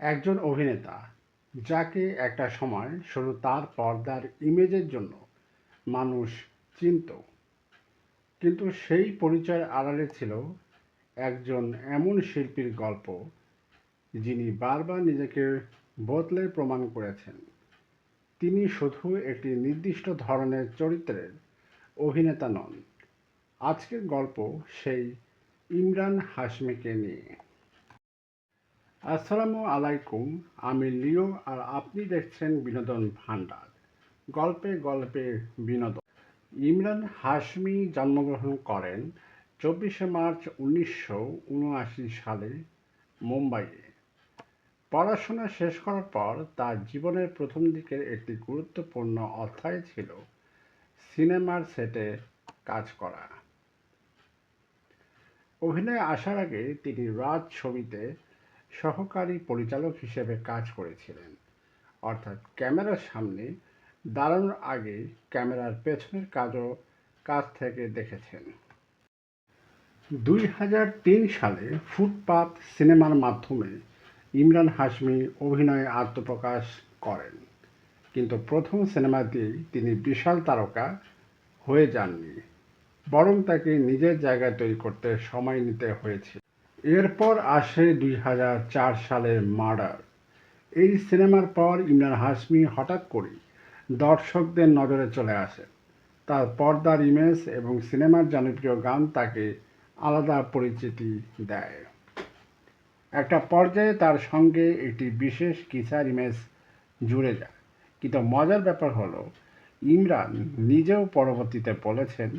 একজন অভিনেতা যাকে একটা সময় শুধু তার পর্দার ইমেজের জন্য মানুষ চিনত, কিন্তু সেই পরিচয়ের আড়ালে ছিল একজন এমন শিল্পীর গল্প যিনি বারবার নিজেকে বদলে প্রমাণ করেছেন তিনি শুধু একটি নির্দিষ্ট ধরনের চরিত্রের অভিনেতা নন। আজকের গল্প সেই ইমরান হাশমিকে নিয়ে। আসসালামু আলাইকুম, আমি লিও আর আপনি দেখছেন বিনোদন ভান্ডার। গল্পে গল্পে বিনোদন। ইমরান হাশমি জন্মগ্রহণ করেন 24শে মার্চ 1979 সালে মুম্বাইয়ে। পড়াশোনা শেষ করার পর তার জীবনের প্রথম দিকের একটি গুরুত্বপূর্ণ অধ্যায় ছিল সিনেমার সেটে কাজ করা। অভিনয়ে আসার আগে তিনি রাজ ছবিতে সহকারী পরিচালক হিসেবে কাজ করেছিলেন, অর্থাৎ ক্যামেরার সামনে দাঁড়ানোর আগে ক্যামেরার পেছনের কাজ থেকে দেখেছেন। 2003 সালে ফুটপাত সিনেমার মাধ্যমে ইমরান হাশমি অভিনয়ে আত্মপ্রকাশ করেন, কিন্তু প্রথম সিনেমা দিয়েই তিনি বিশাল তারকা হয়ে যাননি, বরং তাকে নিজের জায়গা তৈরি করতে সময় নিতে হয়েছিল। এরপর আসে 2004 সালের মার্ডার। এই সিনেমার পর ইমরান হাশমি হঠাৎ করেই দর্শকদের নজরে চলে আসেন। তার পর্দার ইমেজ এবং সিনেমার জনপ্রিয় গান তাকে আলাদা পরিচিতি দেয়। একটা পর্যায়ে তার সঙ্গে একটি বিশেষ কিসার ইমেজ জুড়ে যায়, কিন্তু মজার ব্যাপার হলো ইমরান নিজেও পরবর্তীতে বলেছেন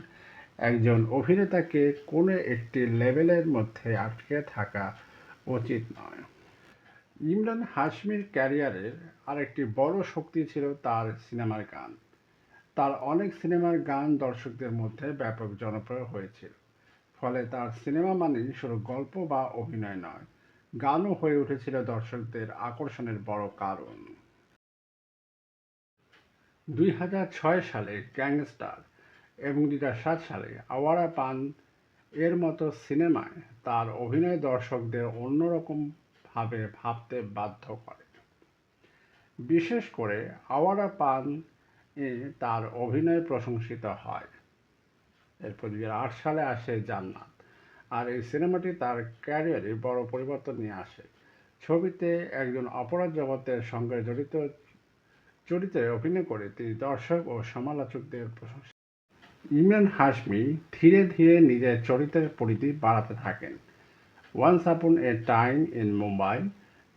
একজন অভিনেতাকে কোনো একটি লেভেলের মধ্যে আটকে থাকা উচিত নয়। ইমরান হাশমির ক্যারিয়ারের আরেকটি বড় শক্তি ছিল তার সিনেমার গান। তার অনেক সিনেমার গান দর্শকদের মধ্যে ব্যাপক জনপ্রিয় হয়েছিল, ফলে তার সিনেমা মানেই শুধু গল্প বা অভিনয় নয়, গানও হয়ে উঠেছিল দর্শকদের আকর্ষণের বড় কারণ। 2006 সালে গ্যাংস্টার এবং 2007 সালে আওয়ারা পান এর মতো সিনেমায় তার অভিনয় দর্শকদের অন্যরকম ভাবে ভাবতে বাধ্য করে। বিশেষ করে আওয়ারা পান এ তার অভিনয় প্রশংসিত হয়। এরপর 2008 সালে আসে জান্নাত, আর এই সিনেমাটি তার ক্যারিয়ারে বড় পরিবর্তন নিয়ে আসে। ছবিতে একজন অপরাধ জগতের সঙ্গে জড়িত চরিত্রে অভিনয় করে তিনি দর্শক ও সমালোচকদের প্রশংসা। ইমরান হাশমি ধীরে ধীরে নিজের চরিত্রের পরিধি বাড়াতে থাকেন। Once upon a time in Mumbai,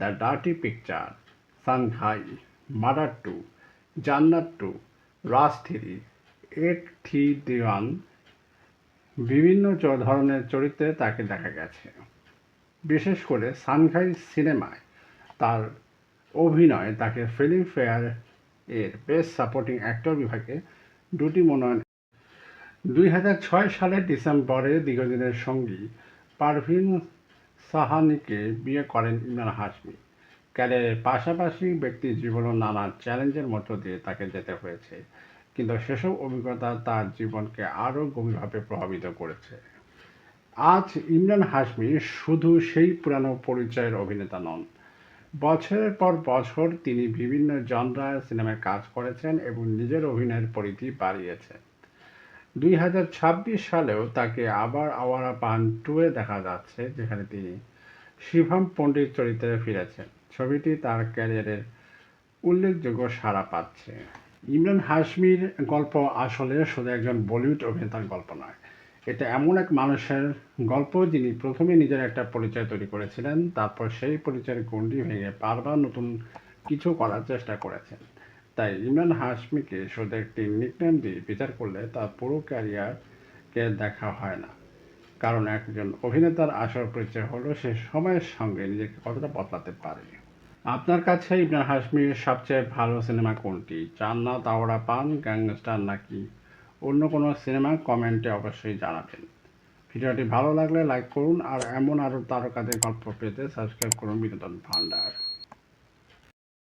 the dirty picture, Shanghai, murder 2, Jannat 2, রাজ 3, এক থি দিওয়ান, বিভিন্ন ধরনের চরিত্রে তাকে দেখা গেছে। বিশেষ করে সাংহাই সিনেমায় তার অভিনয় তাকে ফিল্মফেয়ার এর বেস্ট সাপোর্টিং অ্যাক্টর বিভাগে 2টি মনোনয়ন। 2006 সালের ডিসেম্বরে দীর্ঘদিনের সঙ্গী পারভিন সাহানিকে বিয়ে করেন ইমরান হাশমি। ক্যারিয়ারের পাশাপাশি ব্যক্তি জীবনেও নানা চ্যালেঞ্জের মধ্য দিয়ে তাকে যেতে হয়েছে, কিন্তু সেসব অভিজ্ঞতা তার জীবনকে আরও গভীরভাবে প্রভাবিত করেছে। আজ ইমরান হাশমি শুধু সেই পুরানো পরিচয়ের অভিনেতা নন, বছরের পর বছর তিনি বিভিন্ন জনরার সিনেমায় কাজ করেছেন এবং নিজের অভিনয়ের পরিধি বাড়িয়েছেন। 2026 সালেও তাকে আবার আওয়ারা পান 2-এ দেখা যাচ্ছে, যেখানে তিনি শিবম পণ্ডিত চরিত্রে ফিরেছেন। ছবিটি তার ক্যারিয়ারের উল্লেখযোগ্য সাড়া পাচ্ছে। ইমরান হাশমির গল্প আসলে শুধু একজন বলিউড অভিনেতার গল্প নয়, এটা এমন এক মানুষের গল্প যিনি প্রথমে নিজের একটা পরিচয় তৈরি করেছিলেন, তারপর সেই পরিচয়ের গণ্ডি ভেঙে বারবার নতুন কিছু করার চেষ্টা করেছেন। তাই ইমরান হাশমিকে শুধু একটি নিকনেম দিয়ে বিচার করলে তার পুরো ক্যারিয়ারকে দেখা হয় না, কারণ একজন অভিনেতার আসল পরিচয় হলো সে সময়ের সঙ্গে নিজেকে কতটা বদলাতে পারে। আপনার কাছে ইমরান হাশমির সবচেয়ে ভালো সিনেমা কোনটি? জান্নাত, আওয়ারা পান, গ্যাংস্টার নাকি অন্য কোনো সিনেমা? কমেন্টে অবশ্যই জানাবেন। ভিডিওটি ভালো লাগলে লাইক করুন, আর এমন আরও তারকাদের গল্প পেতে সাবস্ক্রাইব করুন বিনোদন ভান্ডার।